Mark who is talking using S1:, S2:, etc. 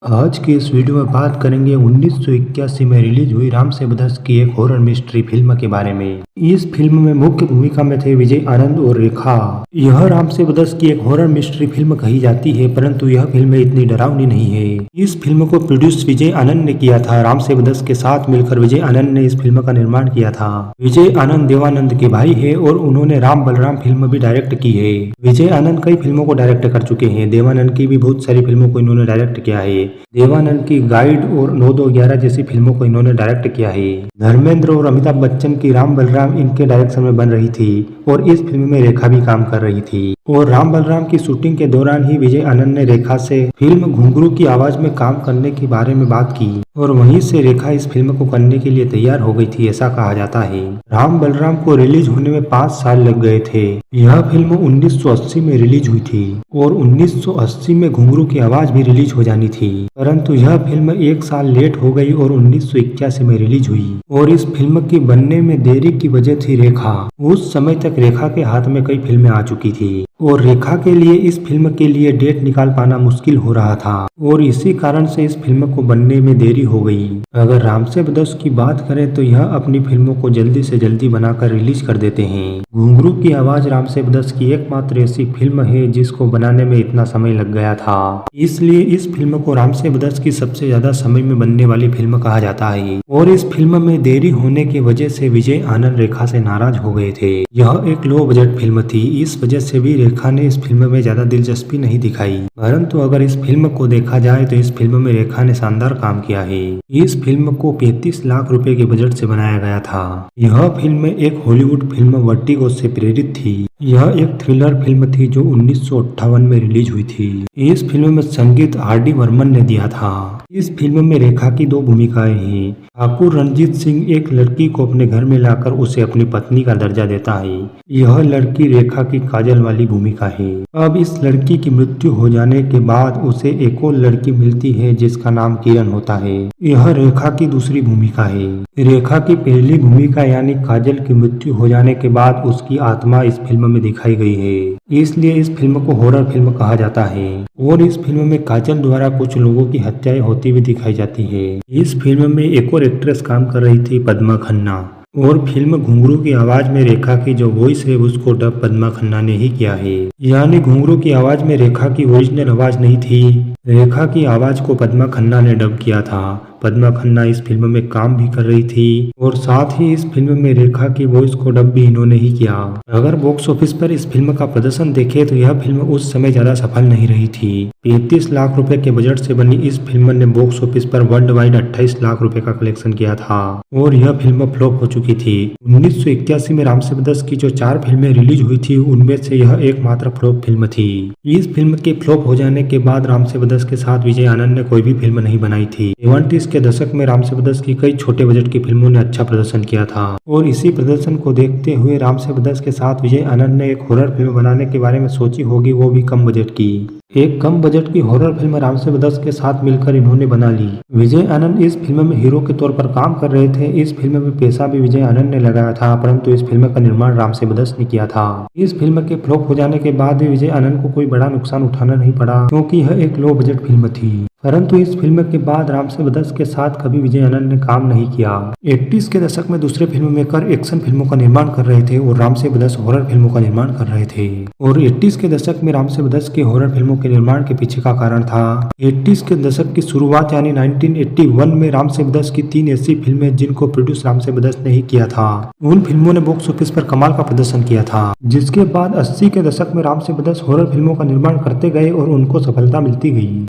S1: आज की इस वीडियो में बात करेंगे 1981 में रिलीज हुई राम से बदस की एक हॉरर मिस्ट्री फिल्म के बारे में। इस फिल्म में मुख्य भूमिका में थे विजय आनंद और रेखा। यह राम से बदस की एक हॉरर मिस्ट्री फिल्म कही जाती है, परंतु यह फिल्म इतनी डरावनी नहीं है। इस फिल्म को प्रोड्यूस विजय आनंद ने किया था। राम से बदस के साथ मिलकर विजय आनंद ने इस फिल्म का निर्माण किया था। विजय आनंद देवानंद के भाई है और उन्होंने राम बलराम फिल्म भी डायरेक्ट की है। विजय आनंद कई फिल्मों को डायरेक्ट कर चुके हैं। देवानंद की भी बहुत सारी फिल्मों को इन्होंने डायरेक्ट किया है। देवानंद की गाइड और 9-2-11 जैसी फिल्मों को इन्होंने डायरेक्ट किया है। धर्मेंद्र और अमिताभ बच्चन की राम बलराम इनके डायरेक्शन में बन रही थी और इस फिल्म में रेखा भी काम कर रही थी। और राम बलराम की शूटिंग के दौरान ही विजय आनंद ने रेखा से फिल्म घुंघरू की आवाज में काम करने के बारे में बात की और वहीं से रेखा इस फिल्म को करने के लिए तैयार हो गई थी, ऐसा कहा जाता है। राम बलराम को रिलीज होने में 5 साल लग गए थे। यह फिल्म 1980 में रिलीज हुई थी और 1980 में घुंघरू की आवाज भी रिलीज हो जानी थी, परंतु यह फिल्म 1 साल लेट हो गई और 1981 में रिलीज हुई। और इस फिल्म की बनने में देरी की वजह थी रेखा। उस समय तक रेखा के हाथ में कई फिल्में आ चुकी थी और रेखा के लिए इस फिल्म के लिए डेट निकाल पाना मुश्किल हो रहा था और इसी कारण से इस फिल्म को बनने में देरी हो गई। अगर राम से बदस की बात करें तो यह अपनी फिल्मों को जल्दी से जल्दी बनाकर रिलीज कर देते हैं। घुंघरू की आवाज राम से बदस की एकमात्र ऐसी फिल्म है जिसको बनाने में इतना समय लग गया था, इसलिए इस फिल्म को राम से बदस की सबसे ज्यादा समय में बनने वाली फिल्म कहा जाता है। और इस फिल्म में देरी होने की वजह से विजय आनंद रेखा से नाराज हो गए थे। यह एक लो बजट फिल्म थी, इस वजह से भी रेखा ने इस फिल्म में ज्यादा दिलचस्पी नहीं दिखाई, परंतु अगर इस फिल्म को देखा जाए तो इस फिल्म में रेखा ने शानदार काम किया है। इस फिल्म को 35 लाख रुपए के बजट से बनाया गया था। यह फिल्म एक हॉलीवुड फिल्म वर्टिगो से प्रेरित थी। यह एक थ्रिलर फिल्म थी जो 1958 में रिलीज हुई थी। इस फिल्म में संगीत आर.डी. बर्मन ने दिया था। इस फिल्म में रेखा की 2 भूमिकाएं हैं। ठाकुर रणजीत सिंह एक लड़की को अपने घर में लाकर उसे अपनी पत्नी का दर्जा देता है। यह लड़की रेखा की काजल वाली भूमिका है। अब इस लड़की की मृत्यु हो जाने के बाद उसे एक और लड़की मिलती है जिसका नाम किरण होता है। यह रेखा की दूसरी भूमिका है। रेखा की पहली भूमिका यानी काजल की मृत्यु हो जाने के बाद उसकी आत्मा इस फिल्म में दिखाई गई है, इसलिए इस फिल्म को हॉरर फिल्म कहा जाता है। और इस फिल्म में काजल द्वारा कुछ लोगों की हत्याएं होती हुई दिखाई जाती है। इस फिल्म में एक और एक्ट्रेस काम कर रही थी, पद्मा खन्ना। और फिल्म घुंघरू की आवाज में रेखा की जो वॉइस है उसको डब पद्मा खन्ना ने ही किया है, यानी घुंघरू की आवाज में रेखा की ओरिजिनल आवाज नहीं थी। रेखा की आवाज को पद्मा खन्ना ने डब किया था। पद्मा खन्ना इस फिल्म में काम भी कर रही थी और साथ ही इस फिल्म में रेखा की वॉइस को डब भी इन्होंने ही किया। अगर बॉक्स ऑफिस पर इस फिल्म का प्रदर्शन देखे तो यह फिल्म उस समय ज्यादा सफल नहीं रही थी। 35 लाख रुपए के बजट से बनी इस फिल्म ने बॉक्स ऑफिस पर वर्ल्ड वाइड 28 लाख रुपए का कलेक्शन किया था और यह फिल्म फ्लॉप हो चुकी थी। 1981 में राम से बदस की जो 4 फिल्में रिलीज हुई थी उनमें से यह एकमात्र फ्लॉप फिल्म थी। इस फिल्म के फ्लॉप हो जाने के बाद राम से बदस के साथ विजय आनंद ने कोई भी फिल्म नहीं बनाई थी। 70s के दशक में राम से बदस की कई छोटे बजट की फिल्मों ने अच्छा प्रदर्शन किया था और इसी प्रदर्शन को देखते हुए राम से बदस के साथ विजय आनंद ने एक हॉरर फिल्म बनाने के बारे में सोची होगी, वो भी कम बजट की। एक कम बजट की हॉरर फिल्म राम से बदस के साथ मिलकर इन्होंने बना ली। विजय आनंद इस फिल्म में हीरो के तौर पर काम कर रहे थे। इस फिल्म में पैसा भी विजय आनंद ने लगाया था, परंतु इस फिल्म का निर्माण राम से बदस ने किया था। इस फिल्म के फ्लॉप हो जाने के बाद भी विजय आनंद को कोई बड़ा नुकसान उठाना नहीं पड़ा, क्योंकि यह एक लो बजट फिल्म थी। परंतु इस फिल्म के बाद राम से बदस के साथ कभी विजय आनंद ने काम नहीं किया। 80s के दशक में दूसरे फिल्म मेकर एक्शन फिल्मों का निर्माण कर रहे थे और राम से बदस हॉरर फिल्मों का निर्माण कर रहे थे। और 80s के दशक में राम से बदस के हॉरर फिल्मों के निर्माण के पीछे का कारण था 80s के दशक की शुरुआत यानी 1981 में राम से बदस की 3 ऐसी फिल्में जिनको प्रोड्यूस राम से बदस ने ही किया था। उन फिल्मों ने बॉक्स ऑफिस पर कमाल का प्रदर्शन किया था, जिसके बाद 80 के दशक में राम से बदस हॉरर फिल्मों का निर्माण करते गए और उनको सफलता मिलती गई।